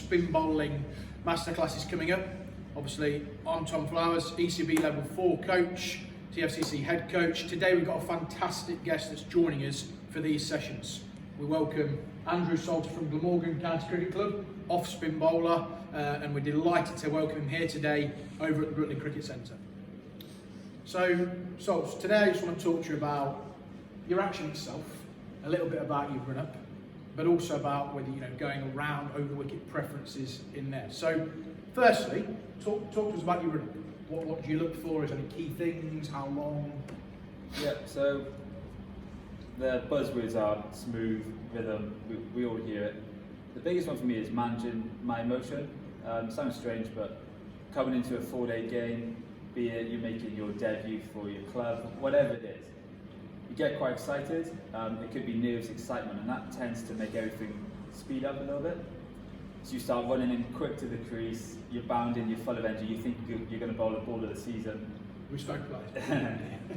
spin bowling masterclass is coming up. Obviously, I'm Tom Flowers, ECB Level 4 coach, TFCC head coach. Today we've got a fantastic guest that's joining us for these sessions. We welcome Andrew Salter from Glamorgan County Cricket Club, off spin bowler, and we're delighted to welcome him here today over at the Brooklyn Cricket Centre. So, Salts, today I just want to talk to you about your action itself, a little bit about your run-up, but also about whether, going around over the wicket preferences in there. So, firstly, talk to us about your run-up. What do you look for? Is there any key things? How long? Yeah, so the buzzwords are smooth, rhythm, we all hear it. The biggest one for me is managing my emotion. Sounds strange, but coming into a 4-day game, be it you're making your debut for your club, whatever it is, you get quite excited. It could be nerves, excitement, and that tends to make everything speed up a little bit. So you start running in quick to the crease, you're bounding, you're full of energy, you think you're going to bowl a ball of the season. We spoke about it.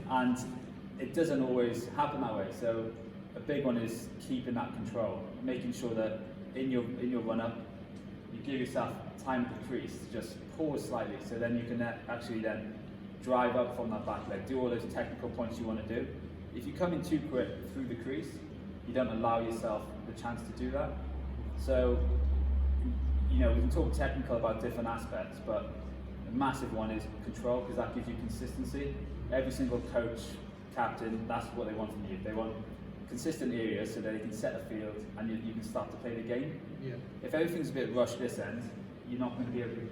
And it doesn't always happen that way. So a big one is keeping that control, making sure that in your run-up, you give yourself time at the crease, just pause slightly, so then you can actually then drive up from that back leg, do all those technical points you want to do. If you come in too quick through the crease, you don't allow yourself the chance to do that. So, we can talk technical about different aspects, but a massive one is control, because that gives you consistency. Every single coach, captain, that's what they want from you. They want consistent areas so that they can set the field and you can start to play the game. Yeah. If everything's a bit rushed this end, you're not going to be able to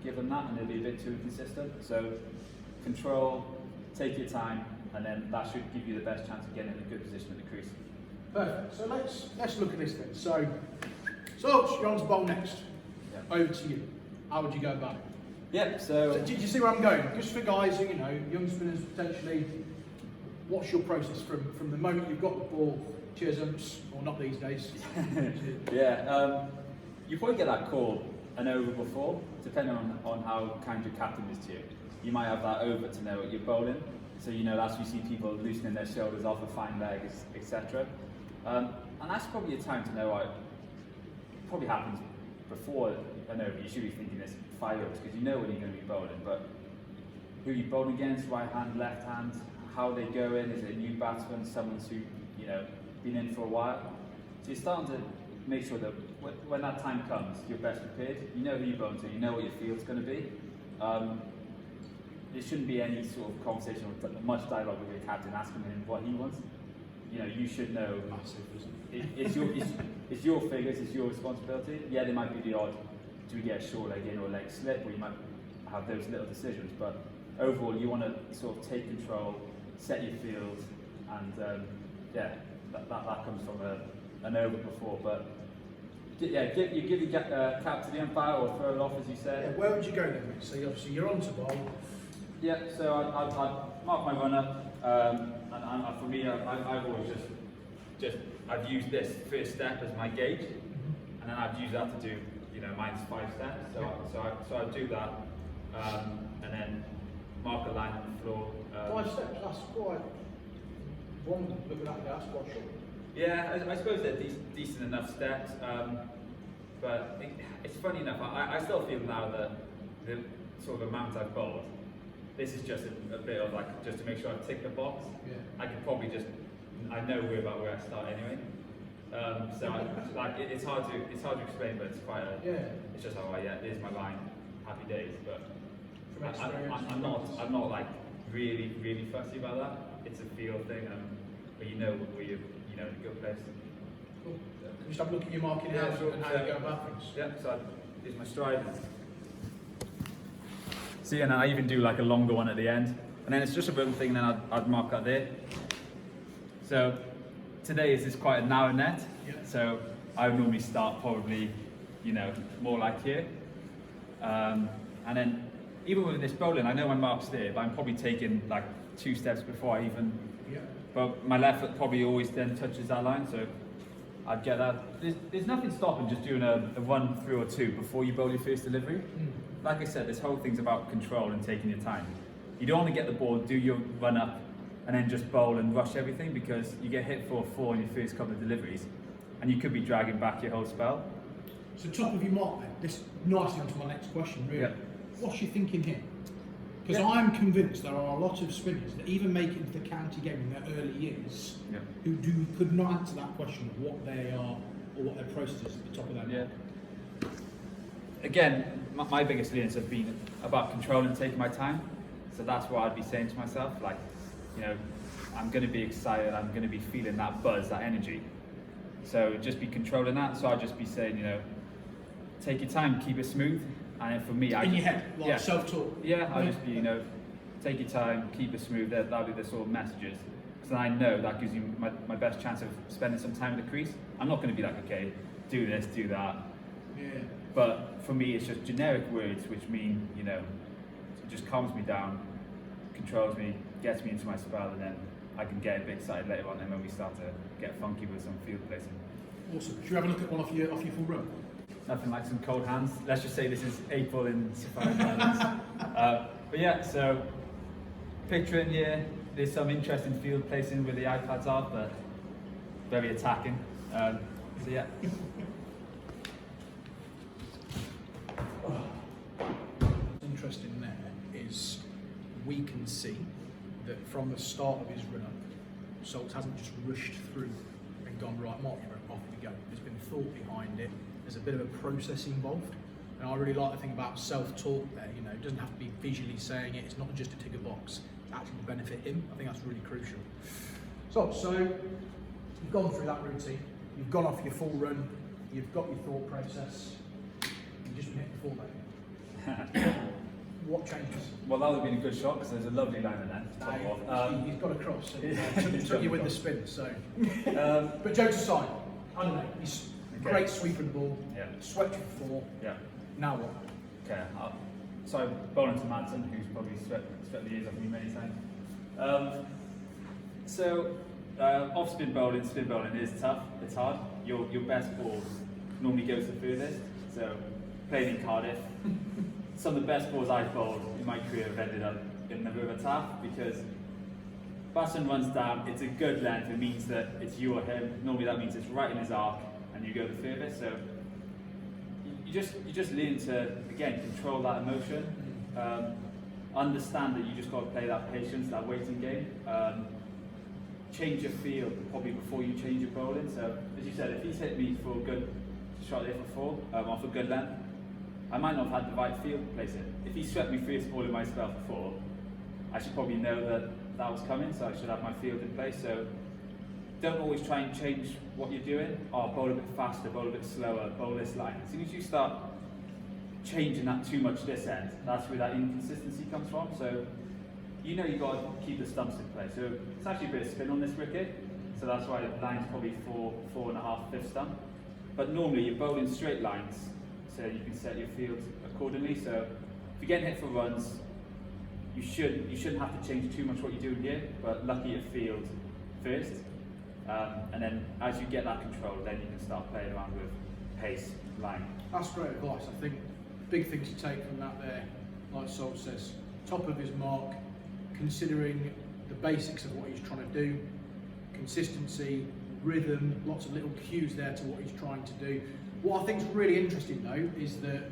give them that, and it'll be a bit too inconsistent. So control, take your time, and then that should give you the best chance of getting in a good position at the crease. Perfect. So let's look at this then. So you're on to bowl next. Yeah. Over to you. How would you go about it? Yeah. So Did you see where I'm going? Just for guys who, young spinners potentially, what's your process from the moment you've got the ball, cheers umps, or not these days? Yeah. You probably get that call an over before, depending on how kind your captain is to you. You might have that over to know what you're bowling, so that's when you see people loosening their shoulders off a fine leg, etc. And that's probably a time to know what probably happens before an over. You should be thinking this 5 overs, because you know when you're going to be bowling, but who you bowling against, right hand, left hand, how they go in, is it a new batsman, someone who, been in for a while. So you're starting to make sure that when that time comes, you're best prepared. You know who you're bowling to, you know what your field's going to be. There shouldn't be any sort of conversation or much dialogue with your captain asking him what he wants. You should know. Massive, isn't it? It's your figures, it's your responsibility. Yeah, there might be the odd, do we get a short leg in or a leg slip, or you might have those little decisions, but overall you want to sort of take control, set your field, and that comes from an over before. But yeah, give your cap to the umpire or throw it off, as you said. Yeah, where would you go then, mate? So obviously you're on to bowl. Yeah, so I'd mark my run-up, and for me, I've always just I've used this first step as my gauge, and then I've used that to do mine's 5 steps. So I do that, and then mark a line on the floor. 5 steps. That's quite. One look at that. That's quite short. Yeah, I suppose they're decent enough steps, but it's funny enough. I still feel now that the sort of amount I've bowled, this is just a bit of just to make sure I've ticked the box. Yeah. I could probably I know about where I start anyway. It's hard to explain, but it's quite it's just here's my line, happy days. But I'm not really, really fussy about that. It's a feel thing, but where you're in a good place. Cool. Can you stop looking at your marking out and how you go about things? Yeah, so here's my stride. See, and I even do a longer one at the end, and then it's just a rhythm thing, and then I'd mark that there. So today is quite a narrow net, so I would normally start probably, more like here, and then even with this bowling, I know my mark's there, but I'm probably taking 2 steps before I even. Yeah. But my left foot probably always then touches that line, so I'd get that. There's nothing stopping just doing a 1 through or 2 before you bowl your first delivery. Like I said, this whole thing's about control and taking your time. You don't want to get the ball, do your run up, and then just bowl and rush everything, because you get hit for a 4 in your first couple of deliveries, and you could be dragging back your whole spell. So top of your mark then, this nicely onto my next question really. Yeah. What's your thinking here? Because Yeah. I'm convinced there are a lot of spinners that even make it into the county game in their early years Yeah. who could not answer that question of what they are or what their process is at the top of their mark. Again, my biggest learnings have been about controlling and taking my time. So that's what I'd be saying to myself, like, you know, I'm going to be excited, I'm going to be feeling that buzz, that energy. So just be controlling that. So I'd just be saying, you know, take your time, keep it smooth. And then for me, In your head, like self-talk. Yeah, I'll just be, you know, take your time, keep it smooth. That'll be the sort of messages. Because I know that gives you my best chance of spending some time in the crease. I'm not going to be like, okay, do this, do that. Yeah. But for me, it's just generic words which mean, you know, it just calms me down, controls me, gets me into my spell, and then I can get a bit excited later on. And when we start to get funky with some field placing. Awesome. Should we have a look at one off your full run? Nothing like some cold hands. Let's just say this is April in Safari Gardens. But yeah, so picturing here, there's some interesting field placing where the iPads are, but very attacking. So yeah. Interesting there is we can see that from the start of his run up, Salts hasn't just rushed through and gone, right, Mark, off we go. There's been thought behind it. There's a bit of a process involved. And I really like the thing about self-talk there, you know, it doesn't have to be visually saying it, it's not just to tick a box, it's actually to benefit him. I think that's really crucial. So you've gone through that routine, you've gone off your full run, you've got your thought process, you've just been hit the full What changes? Well, that would have been a good shot because there's a lovely line in there. He's got a cross, so took you with the spin. So, but jokes aside, I don't know. He's great sweeping ball. Yeah. Swept for 4. Yeah. Now what? Okay. So bowling to Madsen, who's probably swept the ears off me many times. Off spin bowling is tough. It's hard. Your best ball normally goes the furthest. So playing in Cardiff. Some of the best balls I've bowled in my career have ended up in the River Taff because batsman runs down, it's a good length, it means that it's you or him. Normally that means it's right in his arc and you go the furthest. So you just learn to, again, control that emotion. Understand that you just got to play that patience, that waiting game. Change your field probably before you change your bowling. So as you said, if he's hit me for a good shot there for 4, off a good length, I might not have had the right field to place it. If he swept me first ball in my spell for 4, I should probably know that that was coming, so I should have my field in place. So don't always try and change what you're doing. Bowl a bit faster, bowl a bit slower, bowl this line. As soon as you start changing that too much this end, that's where that inconsistency comes from. So you know you've got to keep the stumps in place. So it's actually a bit of spin on this wicket, so that's why the line's probably 4.5 fifth stump. But normally you're bowling straight lines, so you can set your field accordingly. So if you're getting hit for runs, you shouldn't have to change too much what you're doing here, but lucky your field first. And then as you get that control, then you can start playing around with pace, line. That's great advice. I think big thing to take from that there, like Sol says, top of his mark, considering the basics of what he's trying to do, consistency, rhythm, lots of little cues there to what he's trying to do. What I think is really interesting though is that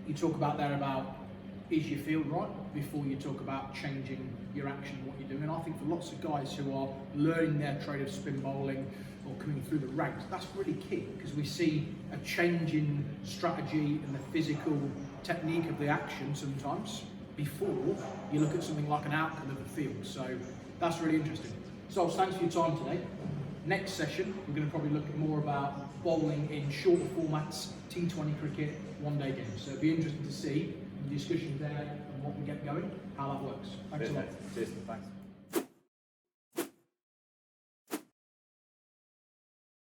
you talk about there about is your field right before you talk about changing your action, what you're doing. And I think for lots of guys who are learning their trade of spin bowling or coming through the ranks, that's really key because we see a change in strategy and the physical technique of the action sometimes before you look at something like an outcome of the field. So that's really interesting. So thanks for your time today. Next session, we're going to probably look at more about bowling in shorter formats, T20 cricket, one-day games. So it'll be interesting to see the discussion there and what we get going, how that works. Thanks a lot. Cheers. Thanks.